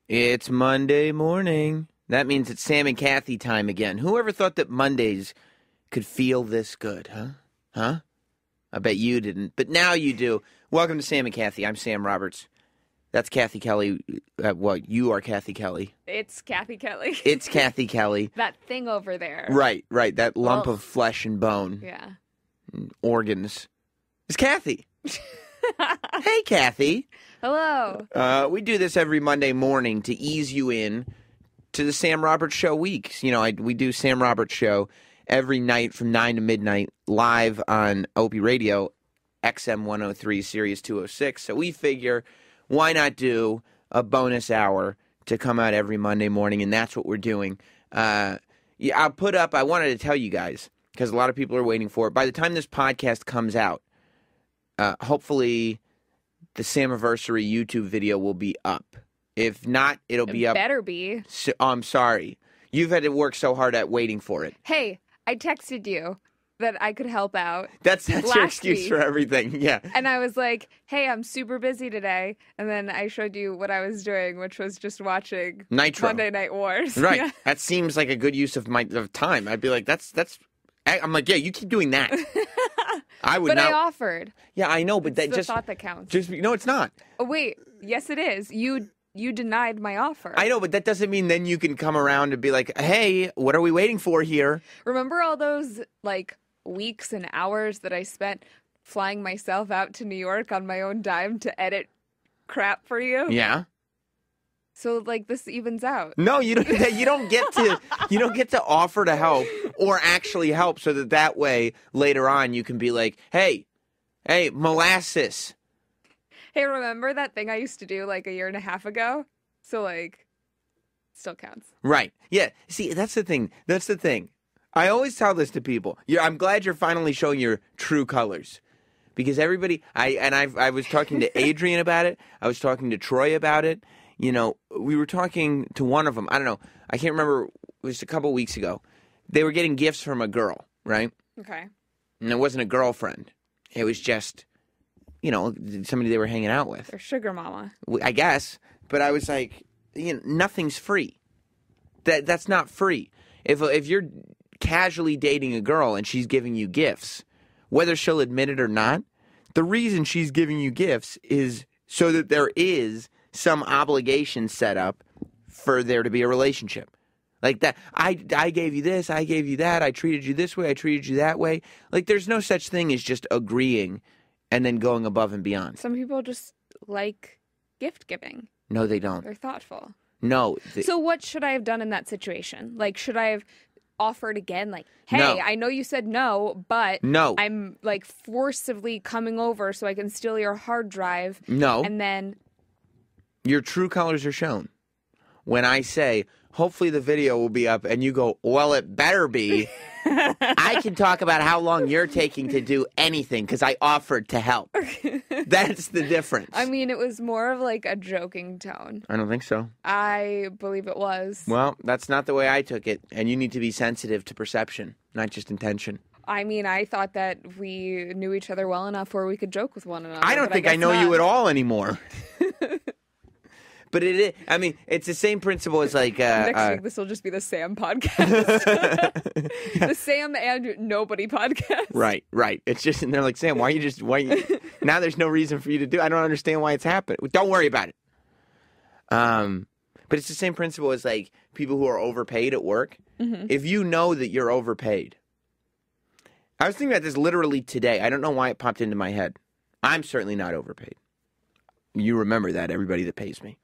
It's Monday morning. That means it's Sam and Cathy time again. Whoever thought that Mondays could feel this good, huh? I bet you didn't, but now you do. Welcome to Sam and Cathy. I'm Sam Roberts. That's Cathy Kelley. You are Cathy Kelley. It's Cathy Kelley. It's Cathy Kelley. That thing over there. Right. That lump of flesh and bone. Yeah. And organs. It's Cathy. Hey, Cathy. Hello. We do this every Monday morning to ease you in to the Sam Roberts Show weeks. You know, we do Sam Roberts Show every night from 9 to midnight live on Opie Radio, XM 103, Sirius 206. So we figure, why not do a bonus hour to come out every Monday morning, and that's what we're doing. I wanted to tell you guys, because a lot of people are waiting for it. By the time this podcast comes out, hopefully the Samiversary YouTube video will be up. If not, it'll be up. Better be. So, I'm sorry. You've had to work so hard at waiting for it. Hey, I texted you that I could help out. That's your excuse for everything, yeah. And I was like, hey, I'm super busy today. And then I showed you what I was doing, which was just watching Nitro. Monday Night Wars. Right. Yeah. That seems like a good use of my time. I'd be like, I'm like, yeah, you keep doing that. I would but not. I offered. Yeah, I know, but It's that the just thought that counts. No, it's not. Oh, wait. Yes, it is. You denied my offer. I know, but that doesn't mean then you can come around and be like, hey, what are we waiting for here? Remember all those, weeks and hours that I spent flying myself out to New York on my own dime to edit crap for you? Yeah. So, this evens out. No, you don't get to offer to help or actually help, so that way later on you can be like, hey, molasses. Hey, remember that thing I used to do a year and a half ago? So still counts. Right. Yeah. See, that's the thing. I always tell this to people. I'm glad you're finally showing your true colors. Because everybody, I was talking to Adrian about it. I was talking to Troy about it. You know, we were talking to one of them. I don't know. I can't remember. It was a couple weeks ago. They were getting gifts from a girl, right? Okay. And it wasn't a girlfriend. It was just, somebody they were hanging out with. Their sugar mama. I guess. But I was like, nothing's free. That's not free. If you're casually dating a girl and she's giving you gifts, whether she'll admit it or not, the reason she's giving you gifts is so that there is some obligation set up for there to be a relationship. Like that, I gave you this, I gave you that, I treated you this way, I treated you that way. There's no such thing as just agreeing and then going above and beyond. Some people just like gift giving. No, they don't. They're thoughtful. No. So what should I have done in that situation? Should I have offered again? Hey, no. I know you said no, but no. I'm forcibly coming over so I can steal your hard drive. No. And then your true colors are shown. When I say, hopefully the video will be up, and you go, well, it better be. I can talk about how long you're taking to do anything because I offered to help. That's the difference. I mean, it was more of a joking tone. I don't think so. I believe it was. Well, that's not the way I took it, and you need to be sensitive to perception, not just intention. I mean, I thought that we knew each other well enough where we could joke with one another. I don't think I know you at all anymore. But it is, I mean, it's the same principle as next week, this will just be the Sam podcast. The Sam and Nobody podcast. Right. It's just, and they're like, Sam, now there's no reason for you to do I don't understand why it's happening. Don't worry about it. But it's the same principle as people who are overpaid at work. Mm-hmm. If you know that you're overpaid. I was thinking about this literally today. I don't know why it popped into my head. I'm certainly not overpaid. You remember that, everybody that pays me.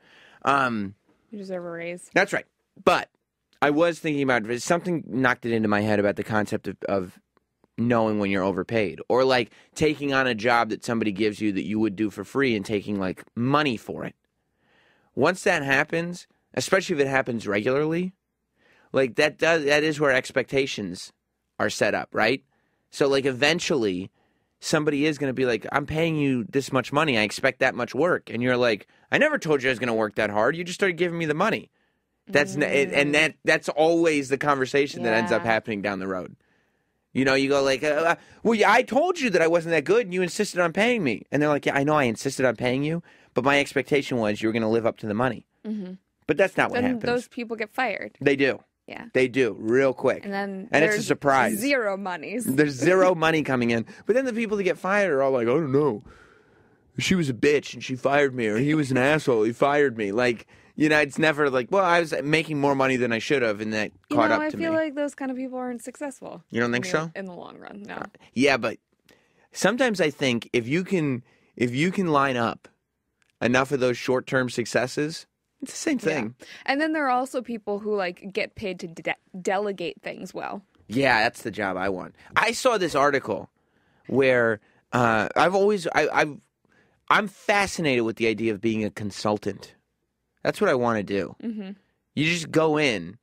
You deserve a raise. That's right. But I was thinking about something knocked it into my head about the concept of knowing when you're overpaid, or taking on a job that somebody gives you that you would do for free and taking money for it. Once that happens, especially if it happens regularly, that is where expectations are set up, right? So eventually somebody is going to be like, I'm paying you this much money. I expect that much work. And you're like, I never told you I was going to work that hard. You just started giving me the money. That's always the conversation that ends up happening down the road. You go well, yeah, I told you that I wasn't that good and you insisted on paying me. And they're like, yeah, I know I insisted on paying you, but my expectation was you were going to live up to the money. Mm-hmm. But that's not what then happens. those people get fired. They do. Yeah. They do, real quick. And it's a surprise. Zero monies. There's zero money coming in. But then the people that get fired are all like, I don't know. She was a bitch and she fired me, or he was an asshole, he fired me. Like, it's never like, well, I was making more money than I should have, and that caught up to me. I feel like those kind of people aren't successful. You don't think so? In the long run, no. Yeah, but sometimes I think if you can line up enough of those short-term successes, it's the same thing. Yeah. And then there are also people who get paid to delegate things well. Yeah, that's the job I want. I saw this article where I'm fascinated with the idea of being a consultant. That's what I want to do. Mm-hmm. You just go in,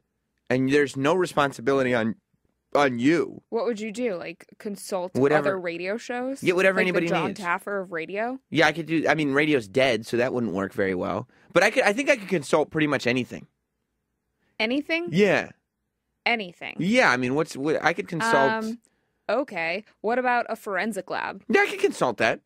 and there's no responsibility on you. What would you do? Consult other radio shows? Yeah, whatever anybody the John needs. Taffer of radio? Yeah, I could do. I mean, radio's dead, so that wouldn't work very well. But I think I could consult pretty much anything. Anything? Yeah. Anything. Yeah, I mean, I could consult. Okay. What about a forensic lab? Yeah, I could consult that.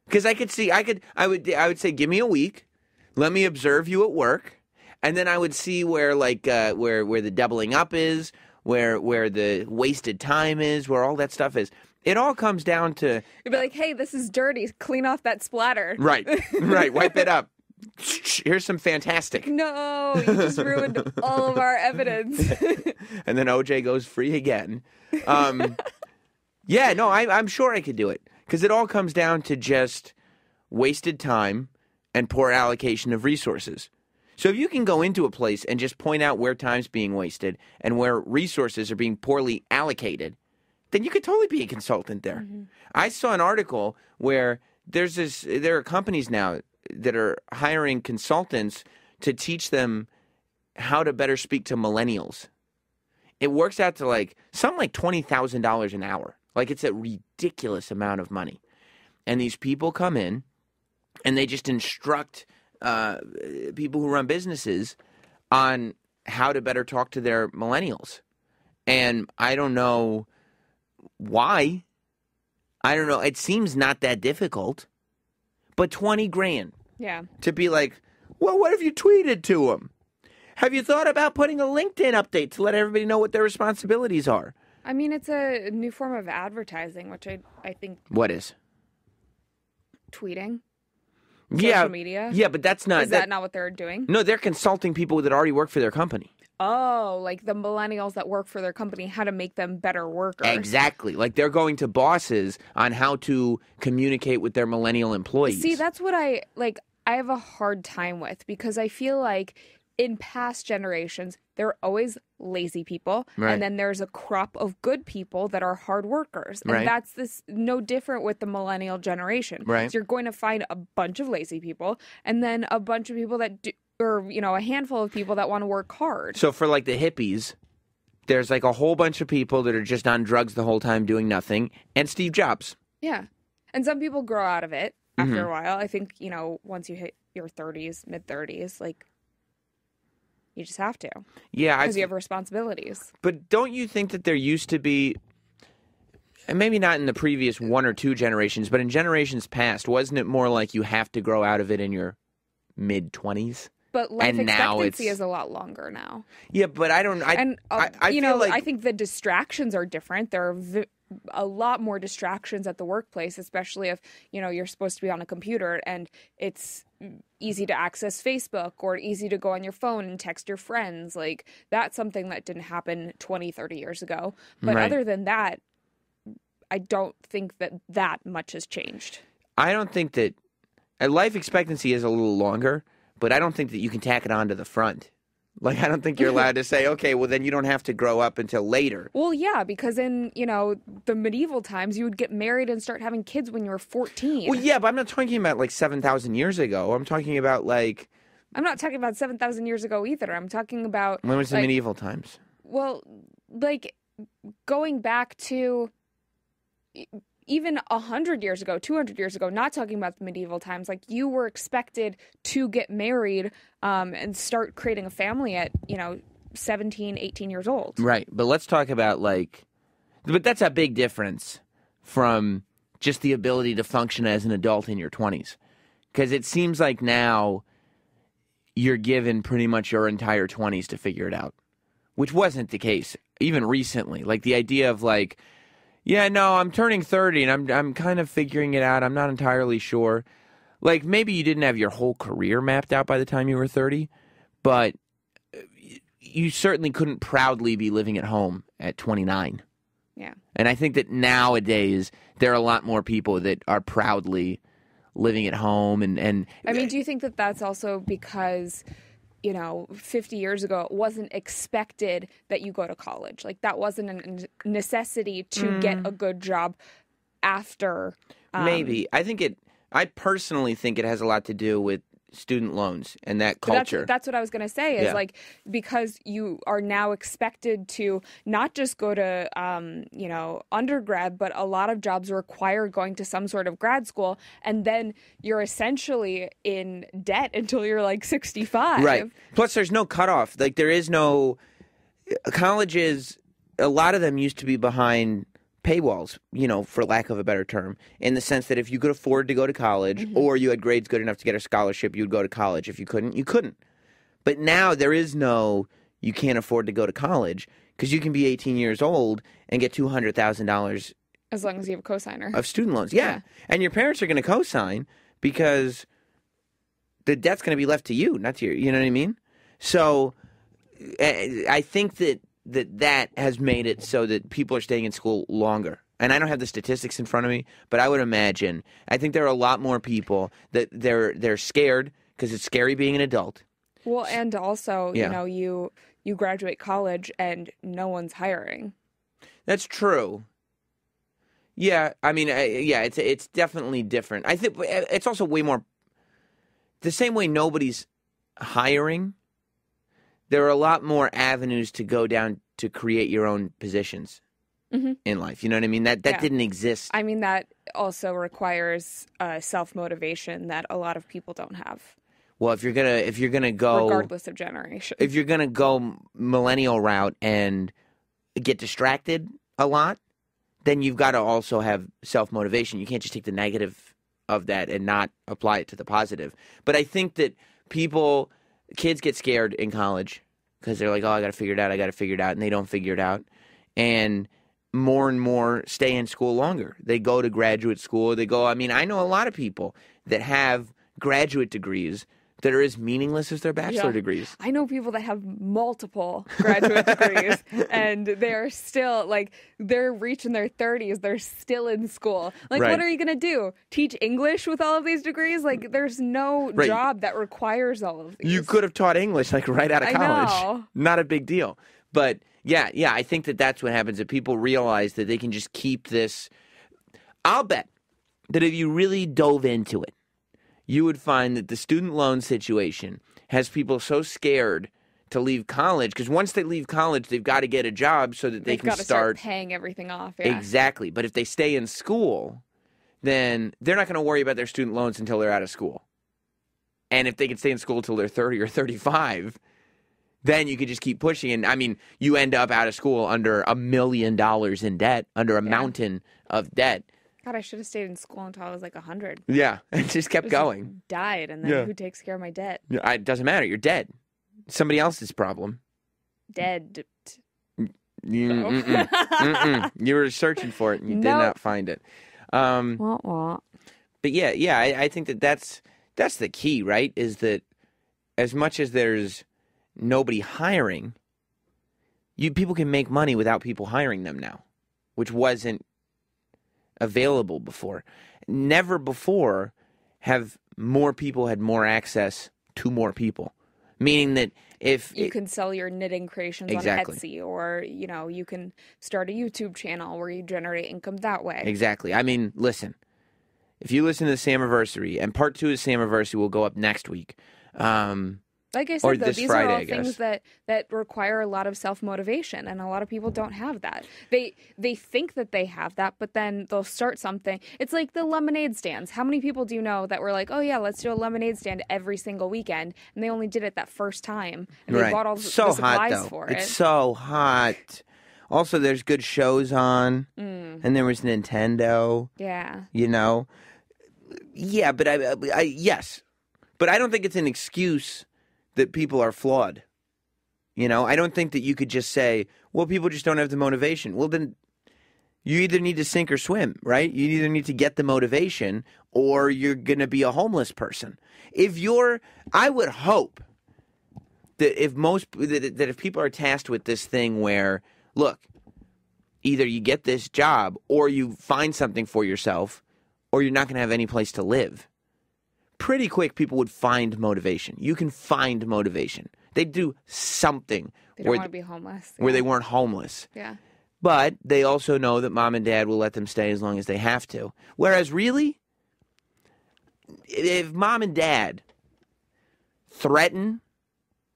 Because I would say, give me a week, let me observe you at work, and then I would see where where the doubling up is, where the wasted time is, where all that stuff is. It all comes down to... You'd be like, hey, this is dirty. Clean off that splatter. Right. Wipe it up. Here's some fantastic. No, you just ruined all of our evidence. And then OJ goes free again. Yeah, no, I'm sure I could do it. Because it all comes down to just wasted time and poor allocation of resources. So if you can go into a place and just point out where time's being wasted and where resources are being poorly allocated, then you could totally be a consultant there. Mm-hmm. I saw an article where there are companies now that are hiring consultants to teach them how to better speak to millennials. It works out to something like $20,000 an hour. It's a ridiculous amount of money. And these people come in and they just instruct people who run businesses on how to better talk to their millennials. And I don't know why. I don't know. It seems not that difficult. But $20,000. Yeah. To be like, well, what if you tweeted to them? Have you thought about putting a LinkedIn update to let everybody know what their responsibilities are? I mean, it's a new form of advertising, which I think... What is? Tweeting. Yeah. Social media. Yeah, but that's not... Is that not what they're doing? No, they're consulting people that already work for their company. Oh, like the millennials that work for their company, how to make them better workers. Exactly. They're going to bosses on how to communicate with their millennial employees. See, that's what I have a hard time with, because I feel like in past generations, there are always lazy people, right. And then there's a crop of good people that are hard workers. And right. that's no different with the millennial generation. Right. So you're going to find a bunch of lazy people, and then a bunch of people that do, or a handful of people that want to work hard. So for the hippies, there's a whole bunch of people that are just on drugs the whole time doing nothing, and Steve Jobs. Yeah. And some people grow out of it after a while. I think, once you hit your 30s, mid-30s, you just have to. Yeah. Because you have responsibilities. But don't you think that there used to be, and maybe not in the previous one or two generations, but in generations past, wasn't it more like you have to grow out of it in your mid-20s? But life expectancy is a lot longer now. Yeah, but I don't... I think the distractions are different. There are a lot more distractions at the workplace, especially if, you're supposed to be on a computer and it's easy to access Facebook or easy to go on your phone and text your friends. That's something that didn't happen 20, 30 years ago. But right. Other than that, I don't think that much has changed. I don't think that... life expectancy is a little longer, but I don't think that you can tack it on to the front. I don't think you're allowed to say, okay, well, then you don't have to grow up until later. Well, yeah, because in, the medieval times, you would get married and start having kids when you were 14. Well, yeah, but I'm not talking about, 7,000 years ago. I'm talking about, I'm not talking about 7,000 years ago either. I'm talking about... When was the medieval times? Well, going back to... Even 100 years ago, 200 years ago, not talking about the medieval times, you were expected to get married and start creating a family at, 17, 18 years old. Right. But let's talk about, but that's a big difference from just the ability to function as an adult in your 20s. Because it seems like now you're given pretty much your entire 20s to figure it out, which wasn't the case even recently. Like the idea of like, yeah, no, I'm turning 30 and I'm kind of figuring it out. I'm not entirely sure. Like maybe you didn't have your whole career mapped out by the time you were 30, but you certainly couldn't proudly be living at home at 29. Yeah. And I think that nowadays there are a lot more people that are proudly living at home. And I mean, do you think that that's also because, 50 years ago, it wasn't expected that you go to college? Like that wasn't a necessity to get a good job after. Maybe. I personally think it has a lot to do with student loans and that culture. That's what I was going to say is like because you are now expected to not just go to undergrad, but a lot of jobs require going to some sort of grad school, and then you're essentially in debt until you're like 65. Right. Plus there's no cutoff. Like there is no colleges. A lot of them used to be behind paywalls, for lack of a better term, in the sense that if you could afford to go to college or you had grades good enough to get a scholarship, you'd go to college. If you couldn't, you couldn't. But now there is no, you can't afford to go to college because you can be 18 years old and get $200,000 as long as you have a cosigner of student loans. Yeah. And your parents are going to cosign because the debt's going to be left to you, not to your, you know what I mean? So I think that has made it so that people are staying in school longer. And I don't have the statistics in front of me, but I would imagine, I think there are a lot more people that they're scared because it's scary being an adult. Well, and also, you graduate college and no one's hiring. That's true. Yeah, I mean, it's definitely different. I think it's also way more, the same way nobody's hiring, there are a lot more avenues to go down to create your own positions in life. You know what I mean? That didn't exist. I mean, that also requires self-motivation that a lot of people don't have. Well, if you're gonna go, regardless of generation, if you're gonna go millennial route and get distracted a lot, then you've got to also have self-motivation. You can't just take the negative of that and not apply it to the positive. But I think that kids get scared in college because they're like, oh, I got to figure it out, and they don't figure it out. And more stay in school longer. They go to graduate school. I know a lot of people that have graduate degrees that are as meaningless as their bachelor degrees. I know people that have multiple graduate degrees, and they're still, like, they're reaching their 30s. They're still in school. Like, What are you going to do? Teach English with all of these degrees? Like, there's no job that requires all of these. You could have taught English, like, right out of college. I know. Not a big deal. But, yeah, I think that's what happens, that people realize that they can just keep this. I'll bet that if you really dove into it, you would find that the student loan situation has people so scared to leave college because once they leave college, they've got to get a job so that they can start paying everything off. Yeah. Exactly. But if they stay in school, then they're not going to worry about their student loans until they're out of school. And if they can stay in school until they're 30 or 35, then you could just keep pushing. And I mean, you end up out of school under $1 million in debt, under a mountain of debt. God, I should have stayed in school until I was like 100. Yeah, and just kept going. Died, and then who takes care of my debt? It doesn't matter. You're dead. Somebody else's problem. Dead. You were searching for it, and you did not find it. But yeah, I think that's the key, right? Is that as much as there's nobody hiring, people can make money without people hiring them now, which wasn't available before. Never before have more people had more access to more people. Meaning that if you can sell your knitting creations on Etsy, or you can start a YouTube channel where you generate income that way. Exactly. I mean, listen. If you listen to the Samiversary, and part 2 of Samiversary will go up next week. Like I said, though, these are all things that require a lot of self-motivation, and a lot of people don't have that. They think that they have that, but then they'll start something. It's like the lemonade stands. How many people do you know that were like, oh, yeah, let's do a lemonade stand every single weekend, and they only did it that first time, and they bought all the supplies for it. It's so hot. Also, there's good shows on, and there was Nintendo. Yeah. Yeah, but yes. But I don't think it's an excuse that people are flawed. You know, I don't think that you could just say, well, people just don't have the motivation. Well, then you either need to sink or swim, right? You either need to get the motivation or you're going to be a homeless person. I would hope that if people are tasked with this thing where, look, either you get this job or you find something for yourself or you're not going to have any place to live. Pretty quick, people would find motivation. You can find motivation. They'd do something. They don't want to be homeless. Where they weren't homeless. Yeah. But they also know that mom and dad will let them stay as long as they have to. Whereas really, if mom and dad threaten,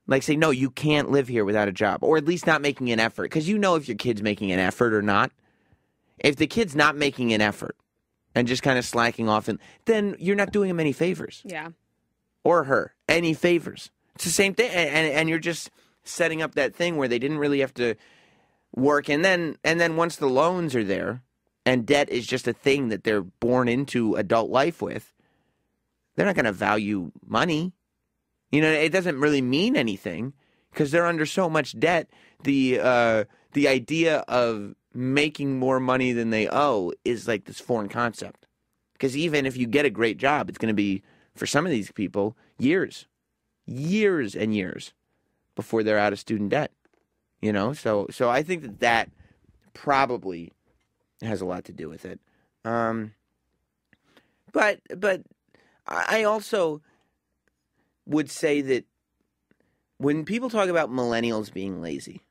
like say, no, you can't live here without a job, or at least not making an effort, because you know if your kid's making an effort or not. If the kid's not making an effort and just kind of slacking off, then you're not doing him any favors. Yeah. Or her any favors. It's the same thing, and you're just setting up that thing where they didn't really have to work, and then once the loans are there, and debt is just a thing that they're born into adult life with, they're not going to value money. You know, it doesn't really mean anything because they're under so much debt. The idea of making more money than they owe is like this foreign concept. Because even if you get a great job, it's going to be, for some of these people, years and years before they're out of student debt. You know, so I think that probably has a lot to do with it. But I also would say that when people talk about millennials being lazy,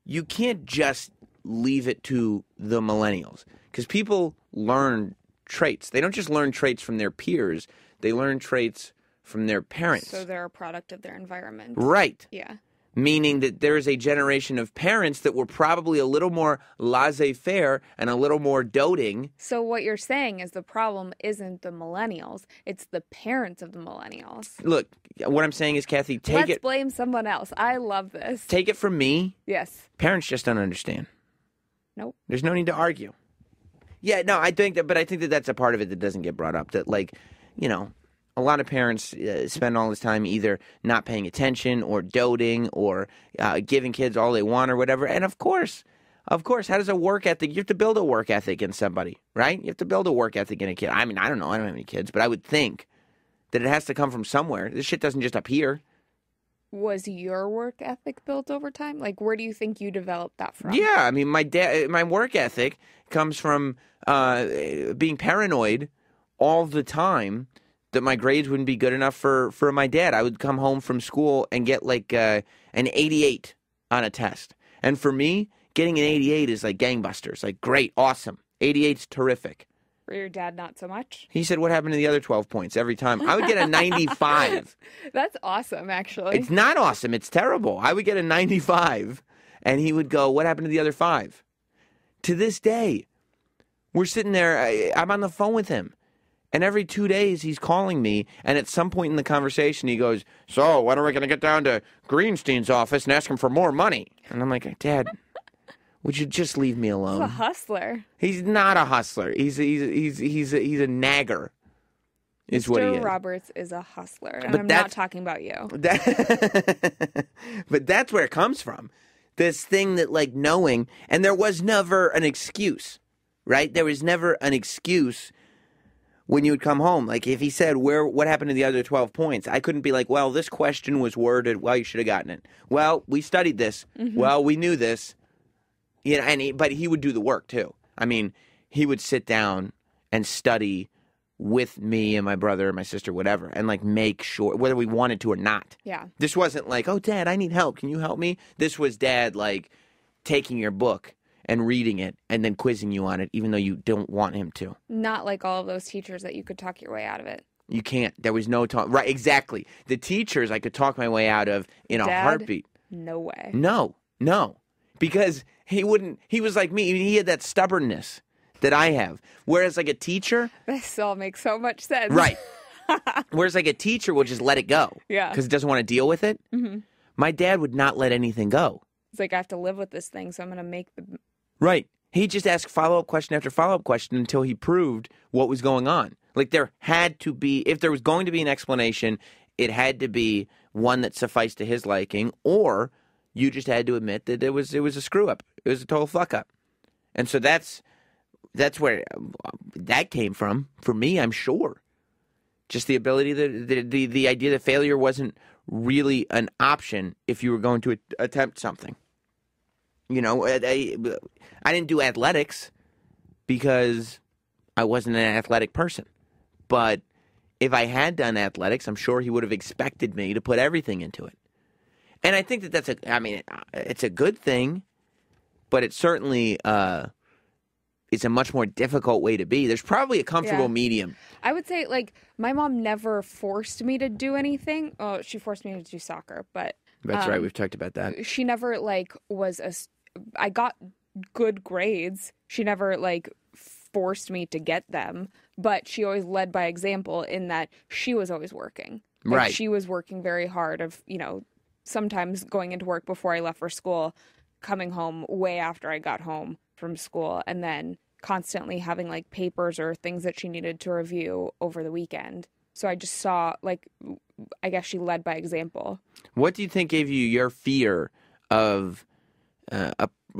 you can't just leave it to the millennials because people learn traits. They don't just learn traits from their peers. They learn traits from their parents. So they're a product of their environment. Right. Yeah. Meaning that there is a generation of parents that were probably a little more laissez-faire and a little more doting. So what you're saying is the problem isn't the millennials, it's the parents of the millennials. Look, what I'm saying is, Cathy, Let's blame someone else. I love this. Take it from me. Yes. Parents just don't understand. Nope. There's no need to argue. Yeah, no, I think that that's a part of it that doesn't get brought up. That, like, you know, a lot of parents spend all this time either not paying attention or doting or giving kids all they want or whatever. And of course, how does a work ethic? You have to build a work ethic in somebody, right? You have to build a work ethic in a kid. I mean, I don't know. I don't have any kids, but I would think that it has to come from somewhere. This shit doesn't just appear. Was your work ethic built over time? Like, where do you think you developed that from? Yeah, I mean, my work ethic comes from being paranoid all the time that my grades wouldn't be good enough for my dad. I would come home from school and get like an 88 on a test. And for me, getting an 88 is like gangbusters. Like, great, awesome. 88's terrific. For your dad, not so much? He said, what happened to the other 12 points every time? I would get a 95. That's awesome, actually. It's not awesome. It's terrible. I would get a 95, and he would go, what happened to the other 5? To this day, we're sitting there. I'm on the phone with him. And every 2 days, he's calling me, and at some point in the conversation, he goes, so when are we going to get down to Greenstein's office and ask him for more money? And I'm like, Dad, would you just leave me alone? He's a hustler. He's not a hustler. He's a nagger, is what he is. Mr. Roberts is a hustler, and I'm not talking about you. But that's where it comes from. This thing that, like, knowing, and there was never an excuse, right? There was never an excuse when you would come home. Like, if he said, what happened to the other 12 points? I couldn't be like, well, this question was worded. Well, you should have gotten it. Well, we studied this. Mm-hmm. Well, we knew this. You know, but he would do the work, too. I mean, he would sit down and study with me and my brother and my sister, whatever, and, like, make sure, whether we wanted to or not. Yeah. This wasn't like, oh, Dad, I need help. Can you help me? This was Dad, like, taking your book and reading it and then quizzing you on it, even though you don't want him to. Not like all of those teachers that you could talk your way out of it. You can't. There was no talk. Right, exactly. The teachers I could talk my way out of in a heartbeat. No way. No. Because he was like me. He had that stubbornness that I have. Whereas like a teacher. This all makes so much sense. Right. Whereas like a teacher will just let it go. Yeah. Because it doesn't want to deal with it. Mm-hmm. My dad would not let anything go. It's like, I have to live with this thing, so I'm going to make the... Right. He just asked follow-up question after follow-up question until he proved what was going on. Like, there had to be, if there was going to be an explanation, it had to be one that sufficed to his liking, or you just had to admit that it was a screw up. It was a total fuck up. And so that's where that came from for me, I'm sure. Just the ability that the idea that failure wasn't really an option if you were going to attempt something. You know, I didn't do athletics because I wasn't an athletic person. But if I had done athletics, I'm sure he would have expected me to put everything into it. And I think that it's a good thing, but it certainly it's a much more difficult way to be. There's probably a comfortable medium. I would say, like, my mom never forced me to do anything. Oh, she forced me to do soccer, but... That's right. We've talked about that. She never, like, I got good grades. She never, like, forced me to get them, but she always led by example in that she was always working. Like, right. She was working very hard of, you know, sometimes going into work before I left for school, coming home way after I got home from school, and then constantly having, like, papers or things that she needed to review over the weekend. So I just saw, like, I guess she led by example. What do you think gave you your fear of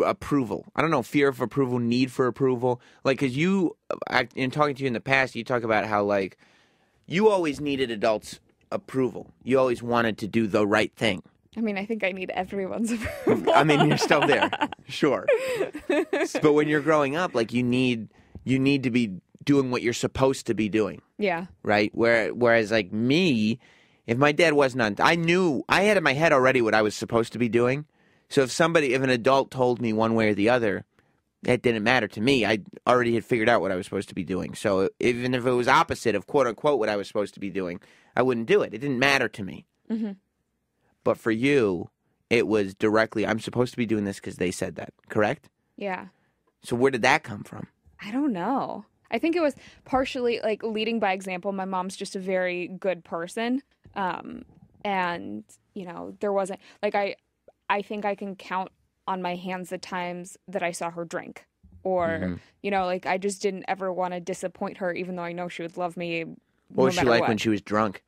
approval? I don't know, fear of approval, need for approval. Like, because in talking to you in the past, you talk about how, like, you always needed adults' approval. You always wanted to do the right thing. I mean, I think I need everyone's approval. I mean, you're still there, sure. But when you're growing up, like, you need to be doing what you're supposed to be doing. Yeah. Right? Whereas, like, me, if my dad wasn't on, I had in my head already what I was supposed to be doing. So if an adult told me one way or the other, it didn't matter to me. I already had figured out what I was supposed to be doing. So even if it was opposite of quote unquote what I was supposed to be doing, I wouldn't do it. It didn't matter to me. Mm-hmm. But for you, it was directly, I'm supposed to be doing this because they said that, correct? Yeah. So where did that come from? I don't know. I think it was partially, like, leading by example. My mom's just a very good person. And, you know, there wasn't, like, I think I can count on my hands the times that I saw her drink. Or, you know, like, I just didn't ever want to disappoint her, even though I know she would love me. What was she like when she was drunk?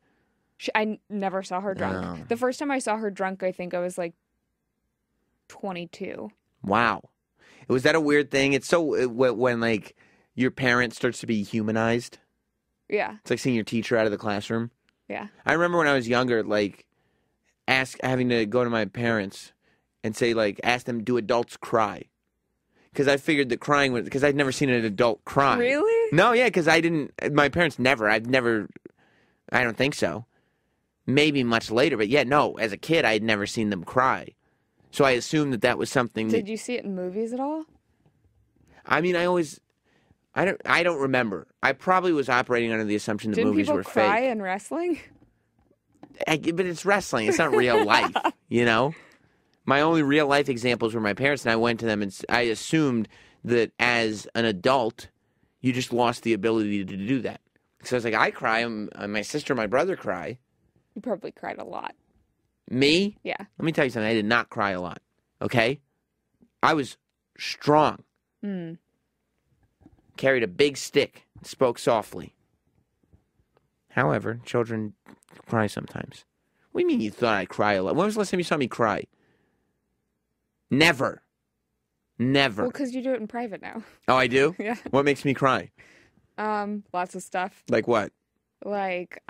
I never saw her drunk. Oh. The first time I saw her drunk, I think I was, like, 22. Wow. Was that a weird thing? It's so, when, like, your parent starts to be humanized. Yeah. It's like seeing your teacher out of the classroom. Yeah. I remember when I was younger, like, having to go to my parents and say, like, ask them, do adults cry? Because I figured that crying was, because I'd never seen an adult cry. Really? No, yeah, because my parents never, I don't think so. Maybe much later, but yeah, no, as a kid, I had never seen them cry. So I assumed that was something. Did you see it in movies at all? I mean, I don't remember. I probably was operating under the assumption that movies were fake. Didn't people cry in wrestling? But it's wrestling. It's not real life, you know? My only real life examples were my parents, and I went to them, and I assumed that as an adult, you just lost the ability to do that. So I was like, I cry, my sister and my brother cry. You probably cried a lot. Me? Yeah. Let me tell you something. I did not cry a lot, okay? I was strong. Carried a big stick, spoke softly. However, children cry sometimes. What do you mean you thought I'd cry a lot? When was the last time you saw me cry? Never. Never. Well, because you do it in private now. Oh, I do? Yeah. What makes me cry? Lots of stuff. Like what? Like,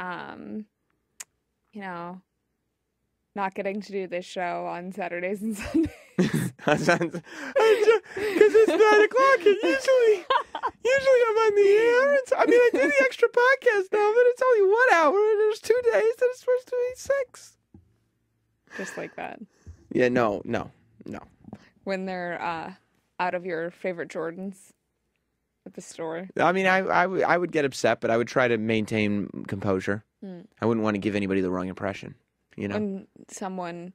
you know, not getting to do this show on Saturdays and Sundays. Because it's 9 o'clock and usually I'm on the air. I do the extra podcast now, but it's only 1 hour and there's 2 days and it's supposed to be 6. Just like that. Yeah, no. When they're out of your favorite Jordans at the store. I mean, I would get upset, but I would try to maintain composure. I wouldn't want to give anybody the wrong impression, you know? When someone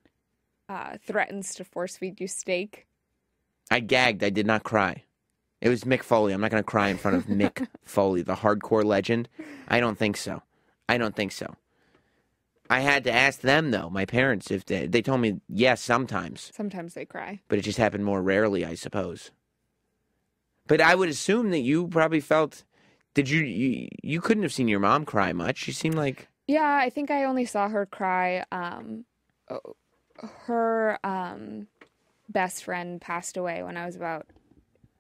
threatens to force feed you steak. I gagged. I did not cry. It was Mick Foley. I'm not going to cry in front of Mick Foley, the hardcore legend. I don't think so. I had to ask them, though, my parents, if they told me yes sometimes. Sometimes they cry. But it just happened more rarely, I suppose. But I would assume that you probably felt... You couldn't have seen your mom cry much. She seemed like... Yeah, I think I only saw her cry. Her best friend passed away when I was about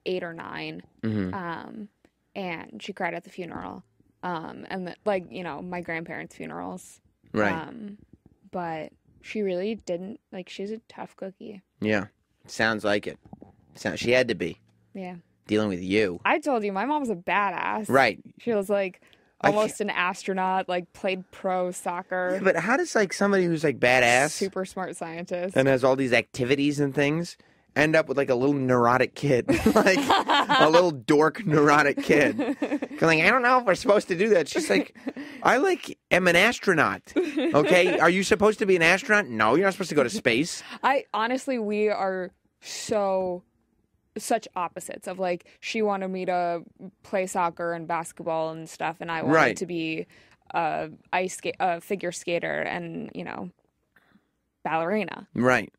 8 or 9. And she cried at the funeral. Like, my grandparents' funerals. Right. But she really didn't, like, she's a tough cookie. Yeah. Sounds like it. She had to be. Yeah. Dealing with you. I told you, my mom was a badass. Right. She was, like, almost an astronaut, like, played pro soccer. Yeah, but how does, like, somebody who's, like, badass... Super smart scientist. And has all these activities and things... end up with, like, a little neurotic kid. Like, a little dork neurotic kid. Like, I don't know if we're supposed to do that. She's like, I, like, am an astronaut. Okay? Are you supposed to be an astronaut? No, you're not supposed to go to space. Honestly, we are such opposites of, like, she wanted me to play soccer and basketball and stuff, and I wanted to be a figure skater and, ballerina. Right.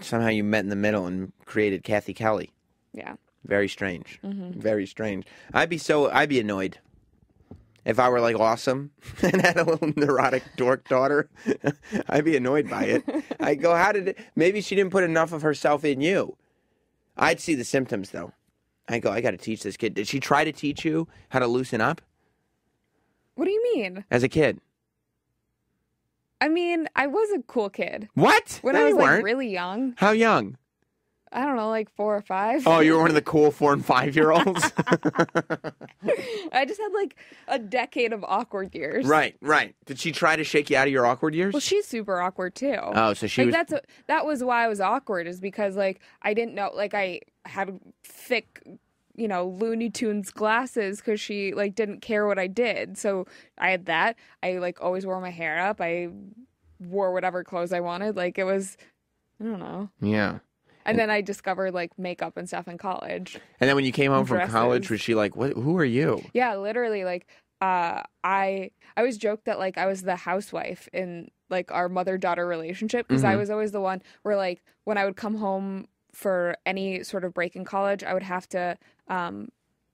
Somehow you met in the middle and created Cathy Kelley. Yeah. Very strange. Very strange. I'd be annoyed. If I were, like, awesome and had a little neurotic dork daughter, I'd be annoyed by it. I'd go, maybe she didn't put enough of herself in you. I'd see the symptoms, though. I go, I got to teach this kid. Did she try to teach you how to loosen up? What do you mean? As a kid? I mean, I was a cool kid. What? When I was, like, really young. How young? I don't know, like 4 or 5. Oh, you were one of the cool 4 and 5-year-olds? I just had, like, a decade of awkward years. Right. Did she try to shake you out of your awkward years? Well, she's super awkward, too. Oh, so she was... That was why I was awkward, is because, like, I didn't know, like, I had thick... Looney Tunes glasses because she, like, didn't care what I did. So I had that. I, like, always wore my hair up. I wore whatever clothes I wanted. Like, it was, I don't know. Yeah. And then I discovered, like, makeup and stuff in college. And then when you came home from college, was she like, "What? Who are you?" Yeah, literally, like, I always joked that, like, I was the housewife in, like, our mother-daughter relationship because I was always the one where, like, when I would come home for any sort of break in college, I would have to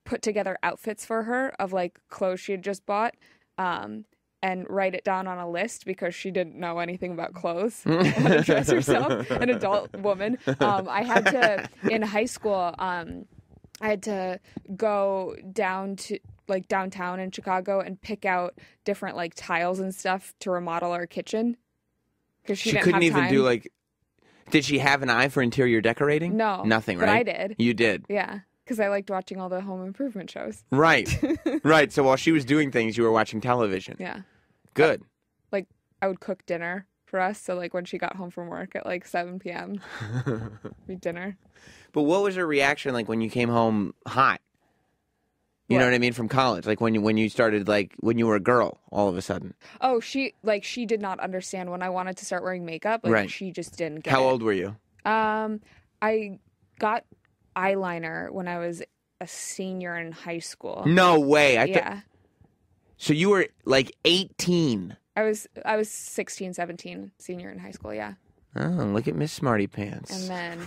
put together outfits for her of, like, clothes she had just bought and write it down on a list because she didn't know anything about clothes, how to dress herself, an adult woman. I had to, in high school, I had to go down to, like, downtown in Chicago and pick out different, like, tiles and stuff to remodel our kitchen. Because she couldn't even do, like... Did she have an eye for interior decorating? No. Nothing, right? But I did. You did? Yeah. Because I liked watching all the home improvement shows. Right. Right. So while she was doing things, you were watching television. Yeah. Good. Like, I would cook dinner for us. So, like, when she got home from work at, like, 7 p.m., be dinner. But what was her reaction, like, when you came home hot? You know what I mean? From college. Like, when you started, like, when you were a girl, all of a sudden. Oh, she did not understand when I wanted to start wearing makeup. Like, right. She just didn't get How it. old were you? I got eyeliner when I was a senior in high school. No way. Yeah. So you were, like, 18. I was 16, 17, senior in high school, yeah. Oh, look at Miss Smarty Pants. And then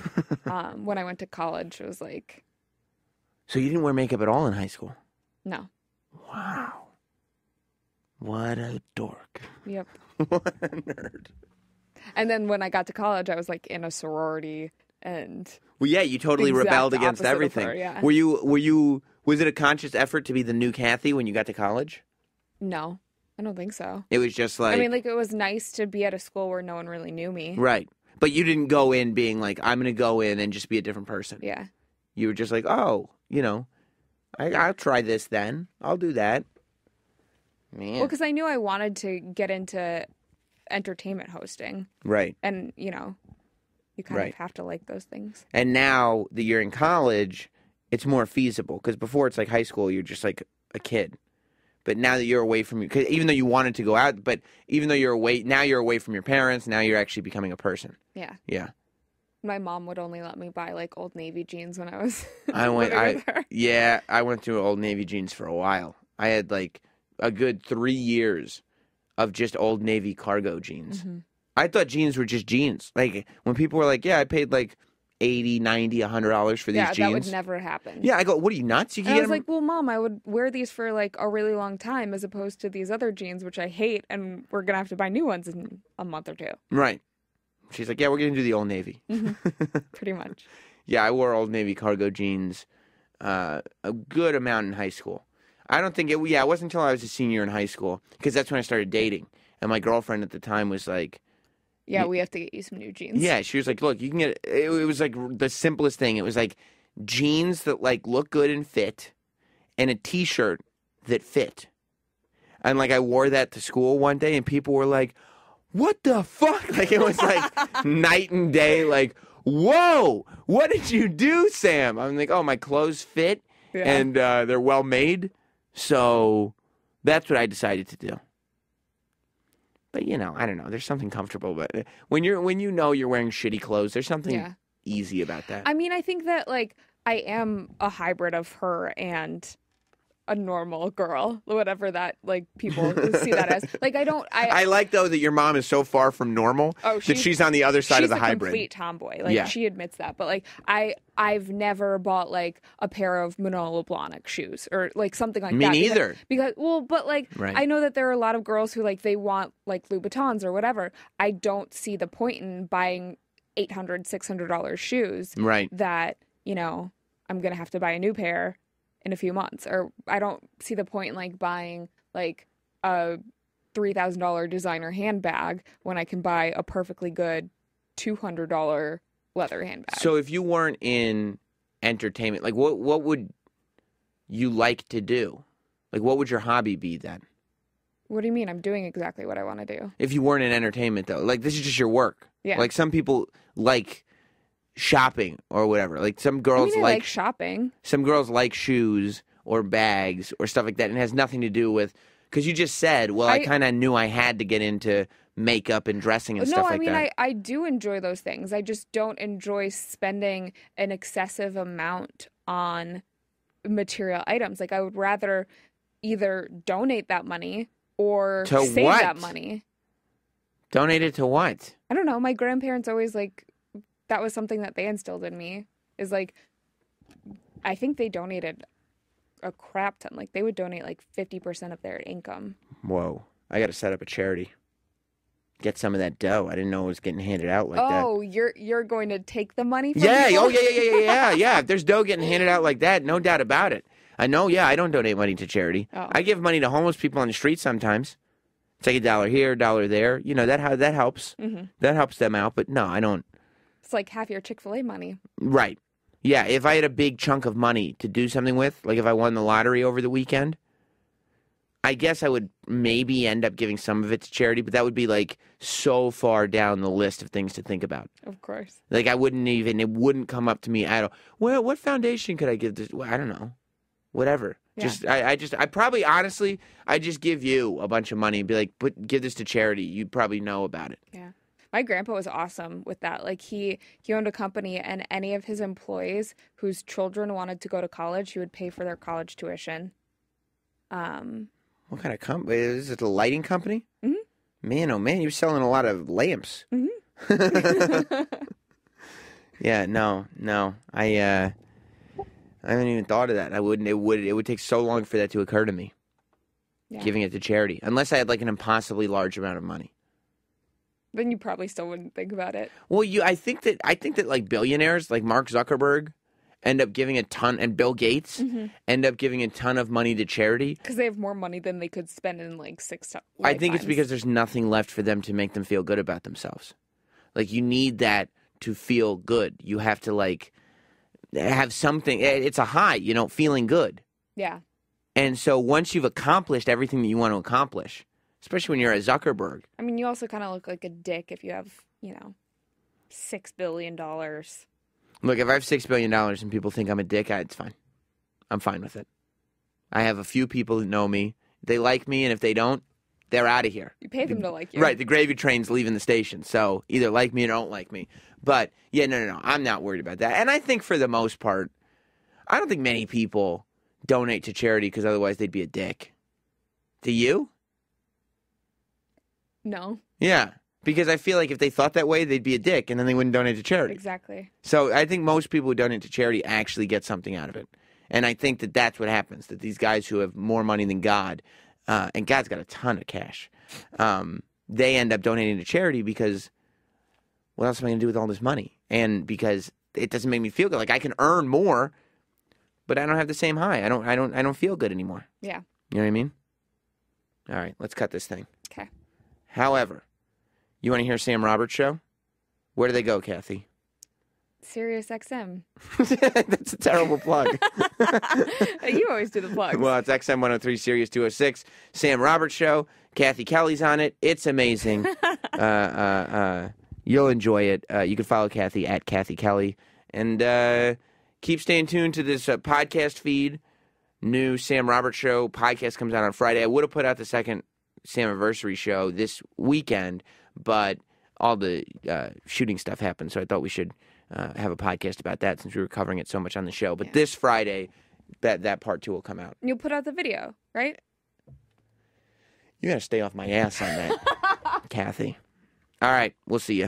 when I went to college, it was like... So you didn't wear makeup at all in high school? No. Wow. What a dork. Yep. What a nerd. And then when I got to college, I was, like, in a sorority and... Well, yeah, you totally rebelled against everything. Her, yeah. Was it a conscious effort to be the new Cathy when you got to college? No, I don't think so. It was just like... I mean, like, it was nice to be at a school where no one really knew me. Right. But you didn't go in being like, I'm going to go in and just be a different person. Yeah. You were just like, oh, I'll try this then. I'll do that. Man. Well, because I knew I wanted to get into entertainment hosting. Right. And, you kind of have to like those things. And now that you're in college, it's more feasible. Because before it's like high school, you're just like a kid. But now that you're away from your... Cause even though you wanted to go out, but even though now you're away from your parents, now you're actually becoming a person. Yeah. Yeah. My mom would only let me buy, like, Old Navy jeans when I was I went through Old Navy jeans for a while. I had, like, a good 3 years of just Old Navy cargo jeans. Mm-hmm. I thought jeans were just jeans. Like, when people were like, yeah, I paid, like, $80, $90, $100 for these jeans. Yeah, that would never happen. Yeah, I go, what are you, nuts? You can and get I was them... like, well, Mom, I would wear these for like a really long time as opposed to these other jeans, which I hate, and we're going to have to buy new ones in a month or two. Right. She's like, yeah, we're going to do the Old Navy. Pretty much. Yeah, I wore Old Navy cargo jeans a good amount in high school. I don't think it wasn't until I was a senior in high school, because that's when I started dating. And my girlfriend at the time was like, yeah, we have to get you some new jeans. yeah, she was like, look, you can get, it was like the simplest thing. It was like jeans that like look good and fit, and a t-shirt that fit. And like I wore that to school one day, and people were like, what the fuck? Like it was like night and day, like, whoa, what did you do, Sam? I'm like, oh, my clothes fit, and they're well made. So that's what I decided to do. But, I don't know. There's something comfortable. But when you know you're wearing shitty clothes, there's something easy about that. I mean, I think that, like, I am a hybrid of her and a normal girl, whatever that, like, people see that as. Like, I like, though, that your mom is so far from normal that she's on the other side of the hybrid. She's a complete tomboy. Like, she admits that. But, like, I've never bought, like, a pair of Manolo Blahnik shoes or, like, something like that. Me neither. But, like, I know that there are a lot of girls who, like, they want, like, Louboutins or whatever. I don't see the point in buying $800, $600 shoes. Right. That, I'm going to have to buy a new pair in a few months. Or I don't see the point in, like, buying, like, a $3,000 designer handbag when I can buy a perfectly good $200 leather handbag. So if you weren't in entertainment, like, what would you like to do? Like, what would your hobby be then? What do you mean? I'm doing exactly what I want to do. If you weren't in entertainment, though. Like, this is just your work. Yeah. Like, some people like shopping or whatever. Like, some girls I like shopping. Some girls like shoes or bags or stuff like that. And it has nothing to do with... Because you just said, well, I kind of knew I had to get into makeup and dressing and stuff like that. No, I mean, I do enjoy those things. I just don't enjoy spending an excessive amount on material items. Like, I would rather either donate that money or save that money. Donate it to what? I don't know. My grandparents always, like, that was something that they instilled in me. Is, like, I think they donated a crap ton. Like, they would donate, like, 50% of their income. Whoa. I got to set up a charity. Get some of that dough. I didn't know it was getting handed out like that. Oh, you're going to take the money from people? Oh, yeah. If there's dough getting handed out like that, no doubt about it. I know, I don't donate money to charity. Oh. I give money to homeless people on the street sometimes. It's like $1 here, $1 there. That helps. Mm-hmm. That helps them out, but no, I don't. It's like half your Chick-fil-A money. Right. Yeah, if I had a big chunk of money to do something with, like if I won the lottery over the weekend, I guess I would maybe end up giving some of it to charity, but that would be like so far down the list of things to think about. Of course. Like it wouldn't come up to me at all. Well, what foundation could I give this? Well, I don't know. Whatever. Yeah. I probably honestly, I just give you a bunch of money and be like, give this to charity. You'd probably know about it. Yeah. My grandpa was awesome with that. Like he owned a company, and any of his employees whose children wanted to go to college, he would pay for their college tuition. What kind of company? Is it a lighting company? Mm-hmm. Man, oh man, you're selling a lot of lamps. Mm-hmm. Yeah, no. I haven't even thought of that. I wouldn't. It would take so long for that to occur to me. Yeah. Giving it to charity, unless I had like an impossibly large amount of money. Then you probably still wouldn't think about it. Well, I think that like billionaires, like Mark Zuckerberg, end up giving a ton, and Bill Gates end up giving a ton of money to charity because they have more money than they could spend in like 6 lifetimes. I think it's because there's nothing left for them to make them feel good about themselves. Like you need that to feel good. You have to like have something. It's a high, feeling good. Yeah. And so once you've accomplished everything that you want to accomplish, especially when you're a Zuckerberg. I mean, you also kind of look like a dick if you have, $6 billion. Look, if I have $6 billion and people think I'm a dick, it's fine. I'm fine with it. I have a few people who know me. They like me, and if they don't, they're out of here. You pay them to like you. Right, the gravy train's leaving the station, so either like me or don't like me. But, yeah, no, I'm not worried about that. And I think for the most part, I don't think many people donate to charity because otherwise they'd be a dick. Do you? No. Yeah. Because I feel like if they thought that way, they'd be a dick, and then they wouldn't donate to charity. Exactly. So I think most people who donate to charity actually get something out of it. And I think that that's what happens, that these guys who have more money than God, and God's got a ton of cash, they end up donating to charity because what else am I going to do with all this money? And because it doesn't make me feel good. Like, I can earn more, but I don't have the same high. I don't feel good anymore. Yeah. You know what I mean? All right, let's cut this thing. Okay. However, you want to hear Sam Roberts' show? Where do they go, Cathy? Sirius XM. That's a terrible plug. You always do the plugs. Well, it's XM 103, Sirius 206. Sam Roberts' show. Cathy Kelley's on it. It's amazing. You'll enjoy it. You can follow Cathy at Cathy Kelley. And keep staying tuned to this podcast feed. New Sam Roberts show podcast comes out on Friday. I would have put out the second Samiversary show this weekend, but all the shooting stuff happened, so I thought we should have a podcast about that since we were covering it so much on the show. But this Friday, that part 2 will come out. You'll put out the video, right? You got to stay off my ass on that, Cathy. All right, we'll see you.